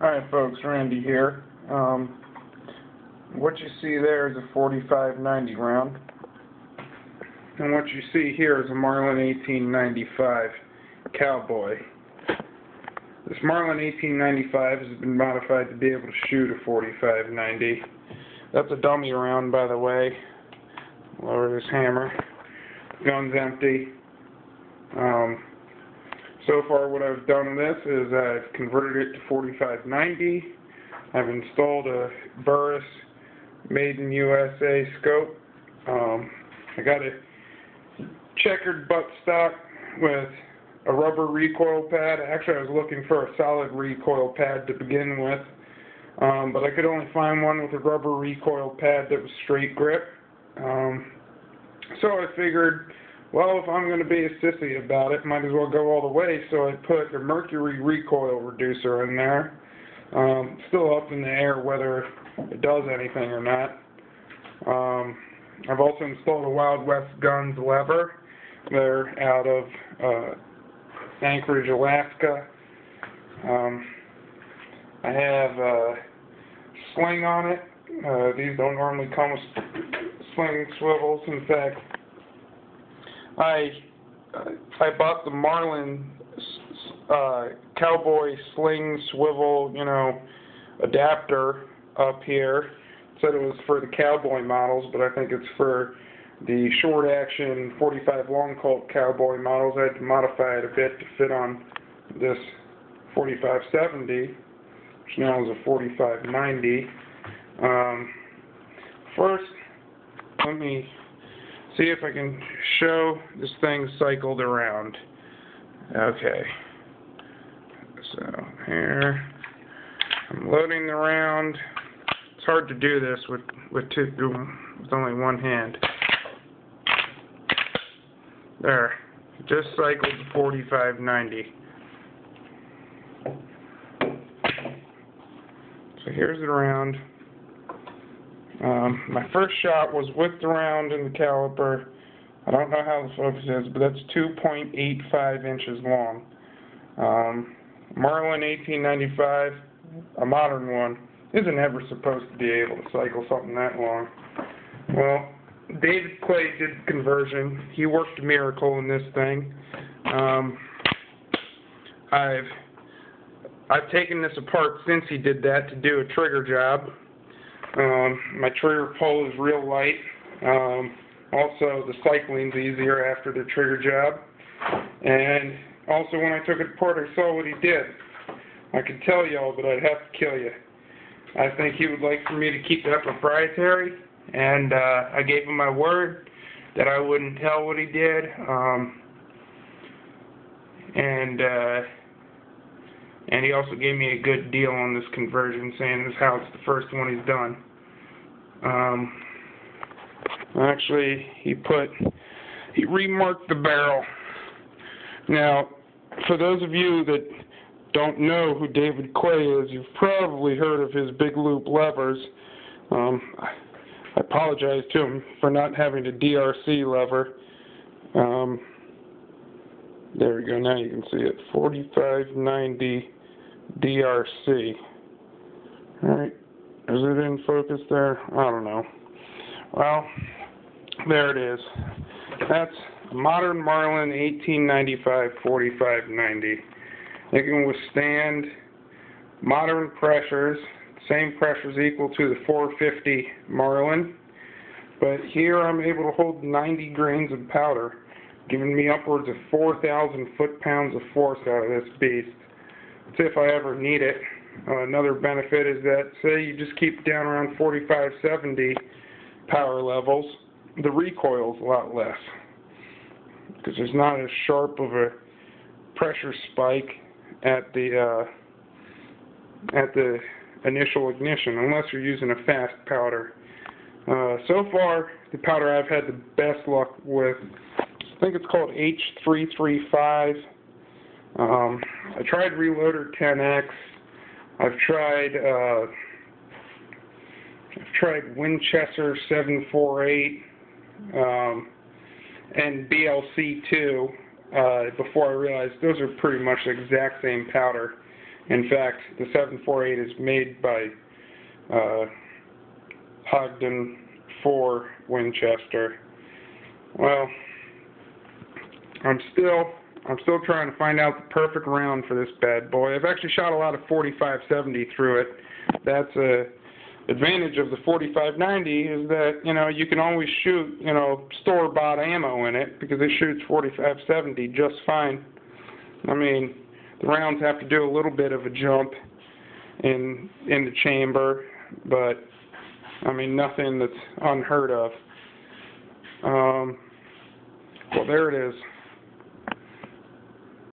Alright folks, Randy here. What you see there is a 45-90 round. And what you see here is a Marlin 1895 Cowboy. This Marlin 1895 has been modified to be able to shoot a 45-90. That's a dummy round, by the way. Lower this hammer. Gun's empty. So far what I've done with this is I've converted it to 45-90. I've installed a Burris Made in USA scope. I got a checkered buttstock with a rubber recoil pad. Actually, I was looking for a solid recoil pad to begin with, but I could only find one with a rubber recoil pad that was straight grip. So I figured, well, if I'm going to be a sissy about it, might as well go all the way. So I put a mercury recoil reducer in there. Still up in the air whether it does anything or not. I've also installed a Wild West Guns lever. They're out of Anchorage, Alaska. I have a sling on it. These don't normally come with sling swivels. In fact, I bought the Marlin Cowboy sling swivel, adapter up here. It said it was for the Cowboy models, but I think it's for the short action 45 long Colt Cowboy models. I had to modify it a bit to fit on this 45-70, which now is a 45-90. First, let me see if I can show this thing cycled around. Okay. So here, I'm loading the round. It's hard to do this with only one hand. There, just cycled to 45-90. So here's the round. My first shot was with the round in the caliper. I don't know how the focus is, but that's 2.85 inches long. Marlin 1895, a modern one, isn't ever supposed to be able to cycle something that long. Well, David Clay did the conversion. He worked a miracle in this thing. I've taken this apart since he did that to do a trigger job. My trigger pull is real light. Also, the cycling's easier after the trigger job. And also, when I took it apart, I saw what he did. I could tell y'all, but I'd have to kill you. I think he would like for me to keep that proprietary, and I gave him my word that I wouldn't tell what he did. And he also gave me a good deal on this conversion, saying this is how it's the first one he's done. Actually, he remarked the barrel. Now, for those of you that don't know who David Clay is, you've probably heard of his big loop levers. I apologize to him for not having a DRC lever. There we go, now you can see it, 45-90 DRC. Alright, is it in focus there? I don't know. Well, there it is. That's a modern Marlin 1895 45-90. It can withstand modern pressures, same pressures equal to the 450 Marlin, but here I'm able to hold 90 grains of powder, giving me upwards of 4,000 foot-pounds of force out of this beast. That's if I ever need it. Another benefit is that, say you just keep it down around 45-70 power levels, the recoil's a lot less, because there's not as sharp of a pressure spike at the initial ignition, unless you're using a fast powder. So far, the powder I've had the best luck with, I think it's called H335. I tried Reloader 10X. I've tried Winchester 748 and BLC2 before I realized those are pretty much the exact same powder. In fact, the 748 is made by Ogden for Winchester. Well, I'm still trying to find out the perfect round for this bad boy. I've actually shot a lot of 45-70 through it. That's a advantage of the 45-90 is that, you know, you can always shoot, you know, store-bought ammo in it because it shoots 45-70 just fine. I mean, the rounds have to do a little bit of a jump in the chamber, but I mean, nothing that's unheard of. Well, there it is.